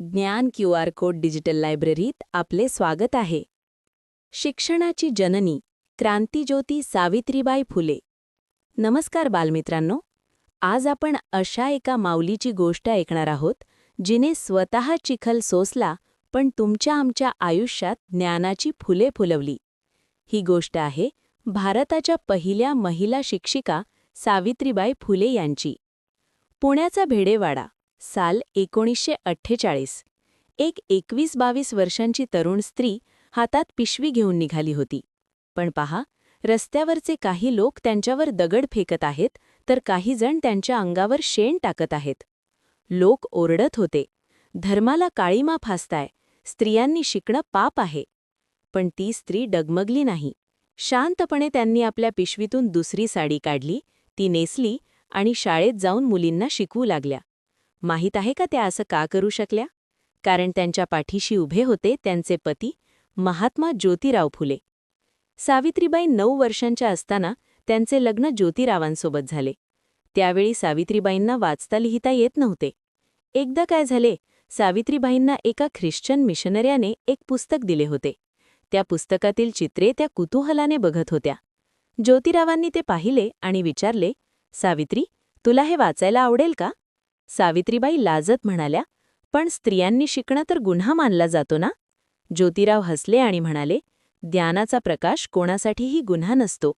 ज्ञान QR code digital लायब्ररीत आपले स्वागत आहे. शिक्षणाची जननी क्रांतिज्योती सावित्रीबाई फुले. नमस्कार बालमित्रांनो. आज आपण अशा एका माऊलीची गोष्ट ऐकणार आहोत जिने स्वतः चिखल सोसला पण तुमच्या आमच्या आयुष्यात ज्ञानाची फुले फुलवली. ही गोष्ट आहे भारताच्या पहिल्या महिला शिक्षिका सावित्रीबाई फुले यांची. पुण्याचा भेडेवाडा, साल 1948. एक 21-22 वर्षांची तरुण स्त्री हातात पिशवी घेऊन निघाली होती. पण पहा, रस्त्यावरचे काही लोक त्यांच्यावर दगड फेकत आहेत तर काही जण त्यांच्या अंगावर शेण टाकत आहेत. लोक ओरडत होते, धर्माला काळीमा फासताय, स्त्रियांनी शिकणं पाप आहे. पण ती स्त्री डगमगली नाही. शांतपणे त्यांनी आपल्या पिशवीतून दुसरी साडी काढली, ती नेसली आणि शाळेत जाऊन मुलींना शिकवू लागल्या. माहीत आहे का त्या असं का करू शकल्या? कारण त्यांच्या पाठीशी उभे होते त्यांचे पती महात्मा ज्योतिराव फुले. सावित्रीबाई 9 वर्षांच्या असताना त्यांचे लग्न ज्योतिरावांसोबत झाले. त्यावेळी सावित्रीबाईंना वाचता लिहिता येत नव्हते. एकदा काय झाले, सावित्रीबाईंना एका ख्रिश्चन मिशनऱ्याने एक पुस्तक दिले होते. त्या पुस्तकातील चित्रे त्या कुतूहलाने बघत होत्या. ज्योतिरावांनी ते पाहिले आणि विचारले, सावित्री, तुला हे वाचायला आवडेल का? सावित्रीबाई लाजत म्हणाल्या, पण स्त्रियांनी शिकणं तर गुन्हा मानला जातो ना? ज्योतिराव हसले आणि म्हणाले, ज्ञानाचा प्रकाश कोणासाठीही गुन्हा नसतो.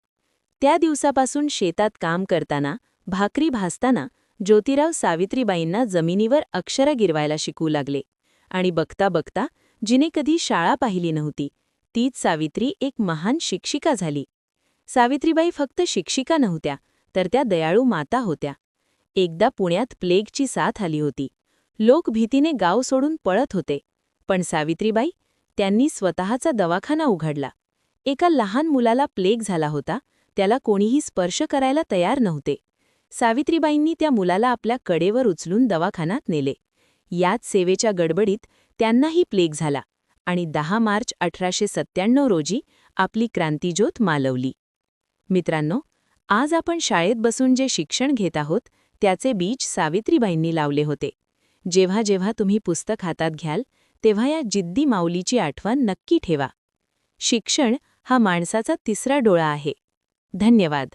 त्या दिवसापासून शेतात काम करताना, भाकरी भाजताना ज्योतिराव सावित्रीबाईंना जमिनीवर अक्षरं गिरवायला शिकवू लागले. आणि बघता बघता जिने कधी शाळा पाहिली नव्हती, तीच सावित्री एक महान शिक्षिका झाली. सावित्रीबाई फक्त शिक्षिका नव्हत्या, तर त्या दयाळू माता होत्या. एकदा पुण्यात प्लेगची साथ आली होती. लोक भीतीने गाव सोडून पळत होते. पण सावित्रीबाई, त्यांनी स्वतःचा दवाखाना उघडला. एका लहान मुलाला प्लेग झाला होता, त्याला कोणीही स्पर्श करायला तयार नव्हते. सावित्रीबाईंनी त्या मुलाला आपल्या कडेवर उचलून दवाखान्यात नेले. याच सेवेच्या गडबडीत त्यांनाही प्लेग झाला आणि 10 मार्च 1897 रोजी आपली क्रांतिज्योत मालवली. मित्रांनो, आज आपण शाळेत बसून जे शिक्षण घेत आहोत त्याचे बीज सावित्रीबाईंनी लावले होते. जेव्हा जेव्हा तुम्ही पुस्तक हातात घ्याल तेव्हा या जिद्दी माऊलीची आठवण नक्की ठेवा. शिक्षण हा माणसाचा तिसरा डोळा आहे. धन्यवाद.